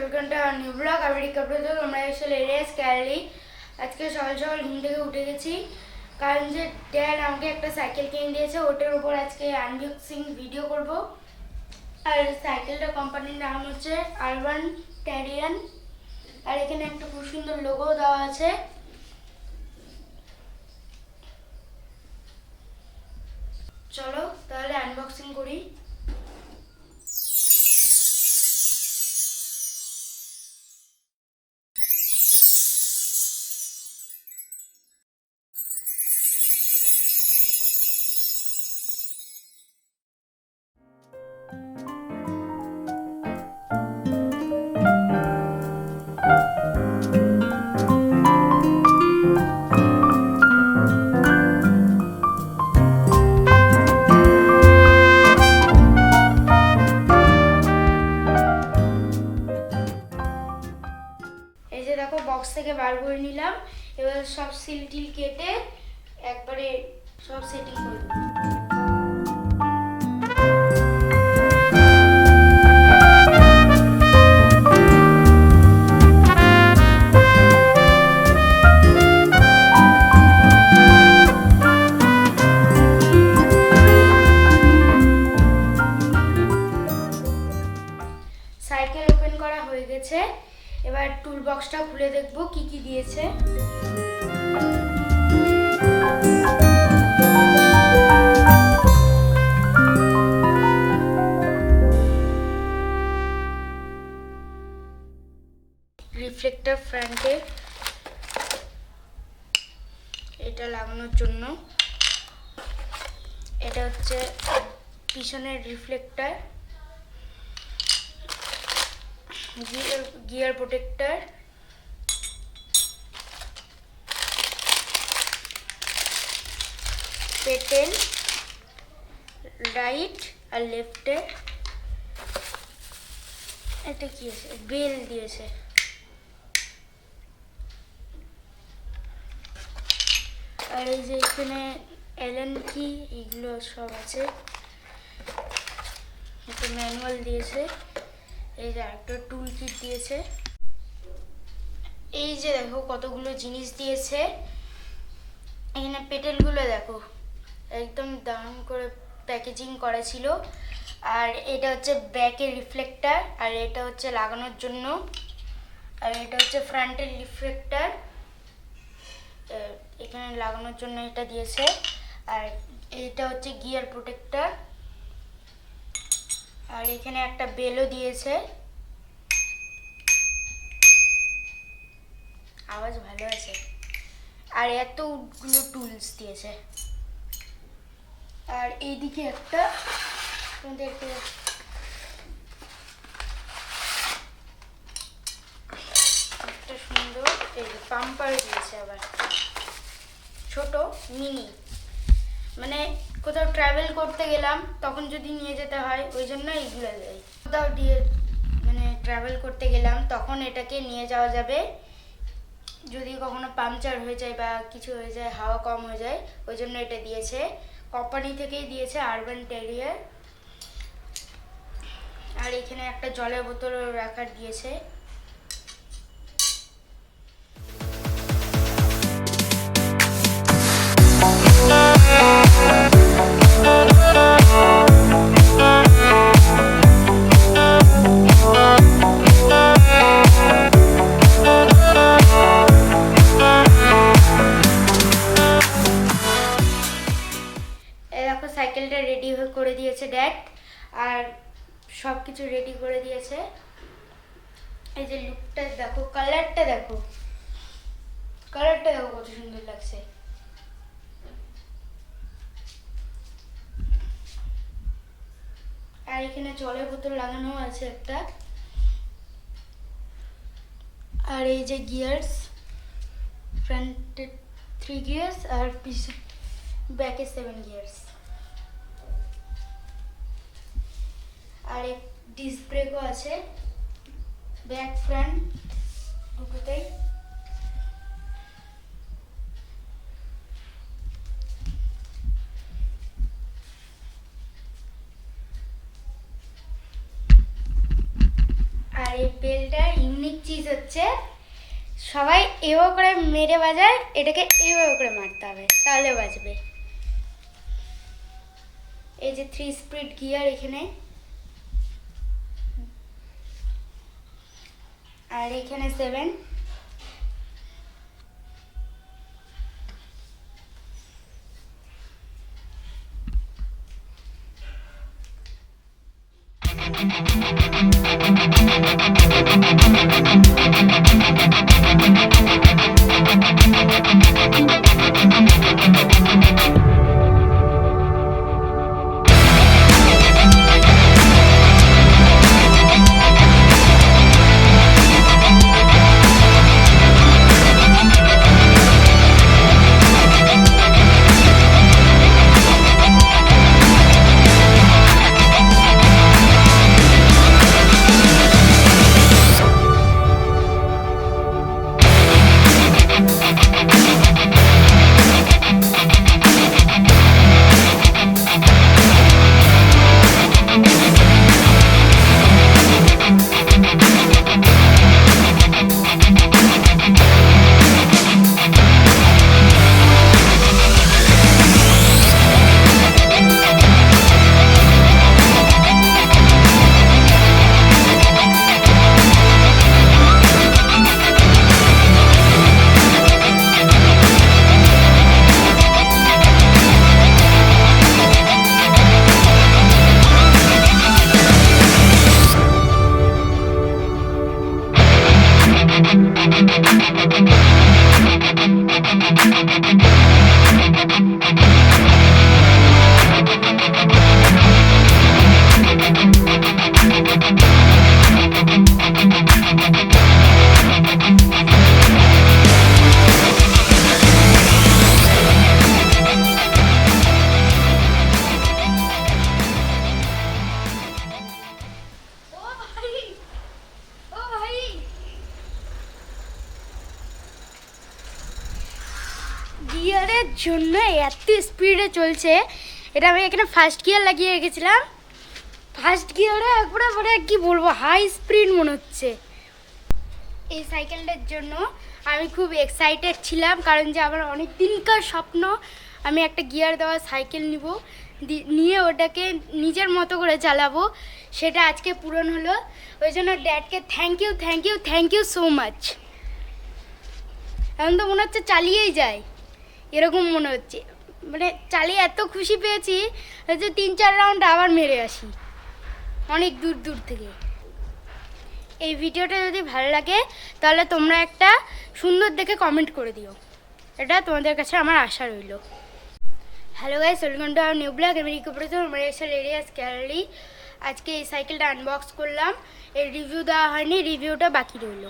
Welcome to our new blog. আমি রিকাপ্রদল। আমরা আসলে রেস ক্যালি আজকে সকাল সকাল ঘুম থেকে উঠে গেছি, কারণ যে ড্যাড আমাকে একটা সাইকেল কিনে দিয়েছে, ওটার উপর আজকে আনবক্সিং ভিডিও করব। আর সাইকেলটা কোম্পানির নাম হচ্ছে আরবান ট্যারিয়ান, আর এখানে একটা খুব সুন্দর লোগো দেওয়া আছে। চলো তাহলে আনবক্সিং করি। এই যে দেখো, বক্স থেকে বার করে নিলাম। এবার সব সিল টিল কেটে একবারে সব সেটিং করে দেবো। সাইকেল ওপেন করা হয়ে গেছে, এবার টুল বক্সটা খুলে দেখবো কি কি দিয়েছে। রিফ্লেক্টর ফ্রন্টে, এটা লাগানোর জন্য। এটা হচ্ছে পিছনের reflector, gear protector, pedal right আর লেফটে। এটা কি আছে? বেল দিয়েছে। আর এই যে এখানে এলএন কি এগুলো সব আছে। একটা ম্যানুয়াল দিয়েছে। এই যে একটা টুল কিট দিয়েছে। এই যে দেখো কতগুলো জিনিস দিয়েছে। এখানে পেটেলগুলো দেখো একদম দারুণ করে প্যাকেজিং করা ছিল। আর এটা হচ্ছে ব্যাকের রিফ্লেক্টর, আর এটা হচ্ছে লাগানোর জন্য। আর এটা হচ্ছে ফ্রন্টের রিফ্লেক্টর, এখানে লাগানোর জন্য এটা দিয়েছে। আর এটা হচ্ছে গিয়ার প্রোটেক্টর। আর এখানে একটা বেলও দিয়েছে। আওয়াজ ভালো আছে। আর এতগুলো টুলস দিয়েছে। আর এইদিকে একটা সুন্দর পাম্পার দিয়েছে, আবার ছোট মিনি, মানে কোথাও ট্রাভেল করতে গেলাম তখন যদি নিয়ে যেতে হয়, ওই জন্য এইগুলো দেয়। কোথাও মানে ট্রাভেল করতে গেলাম তখন এটাকে নিয়ে যাওয়া যাবে। যদি কখনো পাংচার হয়ে যায় বা কিছু হয়ে যায়, হাওয়া কম হয়ে যায়, ওই জন্য এটা দিয়েছে। কোম্পানি থেকেই দিয়েছে, আরবান ট্যারিয়ার। আর এখানে একটা জলের বোতল রাখার দিয়েছে। সাইকেলটা রেডি করে দিয়েছে ড্যাড, আর সব কিছু রেডি করে দিয়েছে। এই যে লুকটা দেখো, কালারটা দেখো কত সুন্দর লাগছে। আর এখানে জলের বোতল লাগানো আছে একটা। আর এই যে গিয়ার্স, ফ্রন্টে 3 গিয়ার্স আর ব্যাকে 7 গিয়ার্স। আর এক ডিস্ক ব্রেকও আছে, ব্যাক ফ্রন্ট দুটোতেই। আর এই বেলটা চিজ হচ্ছে সবাই এভাবে করে মেরে বাজায়, এটাকে এভাবে করে মারতে হবে তাহলে বাজবে। এই যে 3 স্পিড গিয়ার এখানে, আর এখানে 7। গিয়ারের জন্য এত স্পিডে চলছে, এটা আমি এখানে ফার্স্ট গিয়ার লাগিয়ে রেখেছিলাম। ফার্স্ট গিয়ারে একবারে মানে কি বলবো, হাই স্পিড মনে হচ্ছে। এই সাইকেলটার জন্য আমি খুব এক্সাইটেড ছিলাম, কারণ যে আমার অনেক দিনকার স্বপ্ন আমি একটা গিয়ার দেওয়া সাইকেল নিয়ে ওটাকে নিজের মতো করে চালাবো, সেটা আজকে পূরণ হলো। ওই জন্য ড্যাডকে থ্যাংক ইউ সো মাচ। এখন তো মনে হচ্ছে চালিয়েই যায় এরকম মনে হচ্ছে, মানে চালিয়ে এত খুশি পেয়েছি যে 3-4 রাউন্ড আবার মেরে আসি অনেক দূর থেকে। এই ভিডিওটা যদি ভালো লাগে তাহলে তোমরা একটা সুন্দর দেখে কমেন্ট করে দিও, এটা তোমাদের কাছে আমার আশা রইল। Hello guys, welcome to our new blog. আমি রিকোপারেশন আমার এরিয়াস গ্যালারি। আজকে এই সাইকেলটা আনবক্স করলাম, এর রিভিউ দেওয়া হয়নি, রিভিউটা বাকি রইল।